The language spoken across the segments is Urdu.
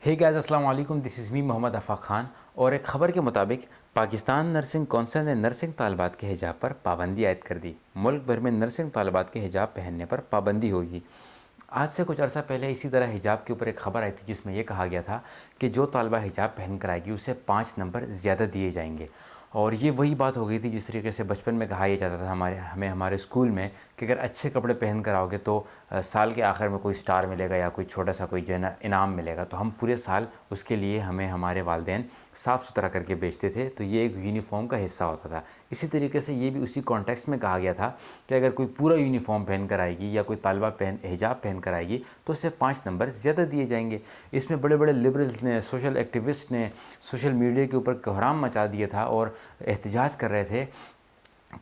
ہے گائز السلام علیکم، دس از می محمد افاق خان. اور ایک خبر کے مطابق پاکستان نرسنگ کونسل نے نرسنگ طالبات کے حجاب پر پابندی عائد کر دی. ملک بھر میں نرسنگ طالبات کے حجاب پہننے پر پابندی ہوگی. آج سے کچھ عرصہ پہلے اسی طرح حجاب کے اوپر ایک خبر آئی تھی جس میں یہ کہا گیا تھا کہ جو طالبہ حجاب پہن کر آئے گی اسے 5 نمبر زیادہ دیے جائیں گے. اور یہ وہی بات ہو گئی تھی جس طریقے سے بچپن میں کہا یہ جاتا تھا ہمیں ہمارے اسکول میں کہ اگر اچھے کپڑے پہن کر آؤ گے تو سال کے آخر میں کوئی سٹار ملے گا یا کوئی چھوٹا سا کوئی جو ہے نا انعام ملے گا. تو ہم پورے سال اس کے لیے ہمارے والدین صاف ستھرا کر کے بیچتے تھے، تو یہ ایک یونیفارم کا حصہ ہوتا تھا. اسی طریقے سے یہ بھی اسی کانٹیکسٹ میں کہا گیا تھا کہ اگر کوئی پورا یونیفارم پہن کر آئے گی یا کوئی طالبہ حجاب پہن کر آئے گی تو اسے 5 نمبر زیادہ دیے جائیں گے. اس میں بڑے بڑے لبرلز نے، سوشل ایکٹیوسٹ نے سوشل میڈیا کے اوپر کوہرام مچا دیا تھا اور احتجاج کر رہے تھے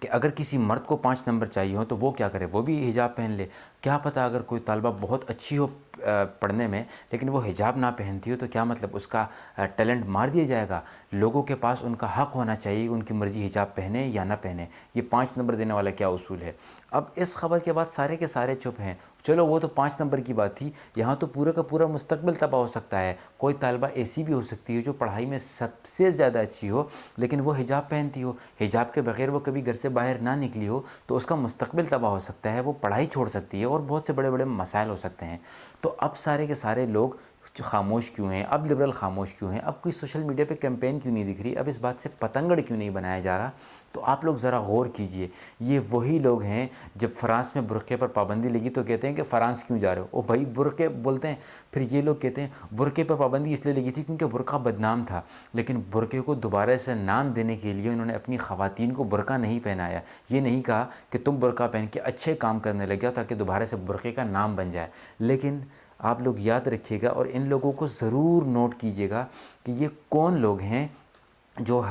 کہ اگر کسی مرد کو 5 نمبر چاہیے ہو تو وہ کیا کرے، وہ بھی حجاب پہن لے. کیا پتہ اگر کوئی طالبہ بہت اچھی ہو پڑھنے میں لیکن وہ حجاب نہ پہنتی ہو تو کیا مطلب اس کا ٹیلنٹ مار دیا جائے گا. لوگوں کے پاس ان کا حق ہونا چاہیے ان کی مرضی حجاب پہنے یا نہ پہنے. یہ 5 نمبر دینے والا کیا اصول ہے؟ اب اس خبر کے بعد سارے کے سارے چپ ہیں. چلو وہ تو 5 نمبر کی بات تھی، یہاں تو پورا کا پورا مستقبل تباہ ہو سکتا ہے. کوئی طالبہ ایسی بھی ہو سکتی ہے جو پڑھائی میں سب سے زیادہ اچھی ہو لیکن وہ حجاب پہنتی ہو، حجاب کے بغیر وہ کبھی گھر سے باہر نہ نکلی ہو، تو اس کا مستقبل تباہ ہو سکتا ہے، وہ پڑھائی چھوڑ سکتی ہے اور بہت سے بڑے بڑے مسائل ہو سکتے ہیں. تو اب سارے کے سارے لوگ خاموش کیوں ہیں؟ اب لبرل خاموش کیوں ہیں؟ اب کوئی سوشل میڈیا پہ کیمپین کیوں نہیں دکھ رہی؟ اب اس بات سے پتنگڑ کیوں نہیں بنایا جا رہا؟ تو آپ لوگ ذرا غور کیجئے. یہ وہی لوگ ہیں جب فرانس میں برقعے پر پابندی لگی تو کہتے ہیں کہ فرانس کیوں جا رہے ہو؟ او بھائی برقعے بولتے ہیں. پھر یہ لوگ کہتے ہیں برقعے پر پابندی اس لیے لگی تھی کیونکہ برقعہ بدنام تھا، لیکن برقعے کو دوبارہ سے نام دینے کے لیے انہوں نے اپنی خواتین کو برقعہ نہیں پہنایا. یہ نہیں کہا کہ تم برقعہ پہن کے اچھے کام کرنے لگ جاؤ تاکہ دوبارہ سے برقعے کا نام بن جائے. لیکن آپ لوگ یاد رکھیے گا اور ان لوگوں کو ضرور نوٹ کیجیے گا کہ یہ کون لوگ ہیں جو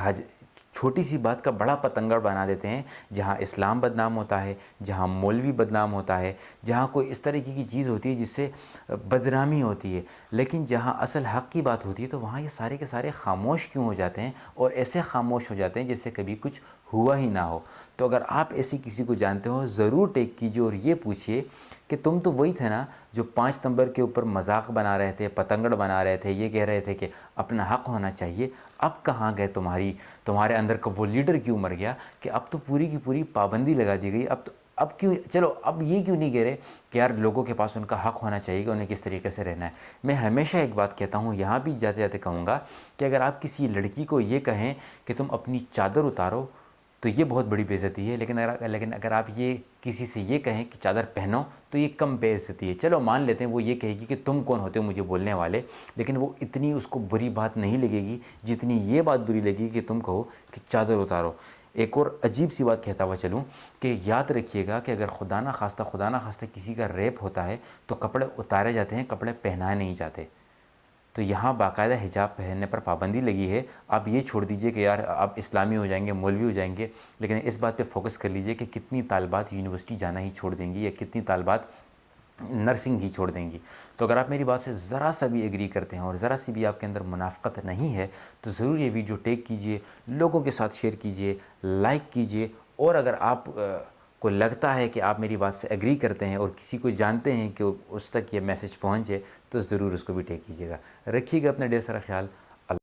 چھوٹی سی بات کا بڑا پتنگڑ بنا دیتے ہیں. جہاں اسلام بدنام ہوتا ہے، جہاں مولوی بدنام ہوتا ہے، جہاں کوئی اس طریقے کی چیز ہوتی ہے جس سے بدنامی ہوتی ہے، لیکن جہاں اصل حق کی بات ہوتی ہے تو وہاں یہ سارے کے سارے خاموش کیوں ہو جاتے ہیں اور ایسے خاموش ہو جاتے ہیں جس سے کبھی کچھ ہوا ہی نہ ہو. تو اگر آپ ایسی کسی کو جانتے ہو ضرور ٹیگ کیجیے اور یہ پوچھیے کہ تم تو وہی تھے نا جو 5 نمبر کے اوپر مذاق بنا رہے تھے، پتنگڑ بنا رہے تھے، یہ کہہ رہے تھے کہ اپنا حق ہونا چاہیے. اب کہاں گئے تمہارے اندر کا وہ لیڈر کیوں مر گیا کہ اب تو پوری کی پوری پابندی لگا دی گئی؟ اب کیوں، چلو اب یہ کیوں نہیں کہہ رہے کہ یار لوگوں کے پاس ان کا حق ہونا چاہیے کہ انہیں کس طریقے سے رہنا ہے؟ میں ہمیشہ ایک بات کہتا ہوں، یہاں بھی جاتے جاتے کہوں گا کہ اگر آپ کسی لڑکی کو یہ کہیں کہ تم اپنی چادر اتارو تو یہ بہت بڑی بے عزتی ہے، لیکن اگر آپ یہ کسی سے یہ کہیں کہ چادر پہنو تو یہ کم بے عزتی ہے. چلو مان لیتے ہیں وہ یہ کہے گی کہ تم کون ہوتے ہو مجھے بولنے والے، لیکن وہ اتنی اس کو بری بات نہیں لگے گی جتنی یہ بات بری لگے گی کہ تم کہو کہ چادر اتارو. ایک اور عجیب سی بات کہتا ہوا چلوں کہ یاد رکھیے گا کہ اگر خدا نہ خواستہ کسی کا ریپ ہوتا ہے تو کپڑے اتارے جاتے ہیں، کپڑے پہنائے نہیں جاتے. تو یہاں باقاعدہ حجاب پہننے پر پابندی لگی ہے. آپ یہ چھوڑ دیجئے کہ یار آپ اسلامی ہو جائیں گے، مولوی ہو جائیں گے، لیکن اس بات پہ فوکس کر لیجئے کہ کتنی طالبات یونیورسٹی جانا ہی چھوڑ دیں گی یا کتنی طالبات نرسنگ ہی چھوڑ دیں گی. تو اگر آپ میری بات سے ذرا سا بھی ایگری کرتے ہیں اور ذرا سی بھی آپ کے اندر منافقت نہیں ہے تو ضرور یہ ویڈیو ٹیگ کیجئے، لوگوں کے ساتھ شیئر کیجئے، لائک کیجئے. اور اگر آپ کو لگتا ہے کہ آپ میری بات سے ایگری کرتے ہیں اور کسی کو جانتے ہیں کہ اس تک یہ میسج پہنچے تو ضرور اس کو بھی ٹیگ کیجیے گا. رکھیے گا اپنا ڈھیر سارا خیال.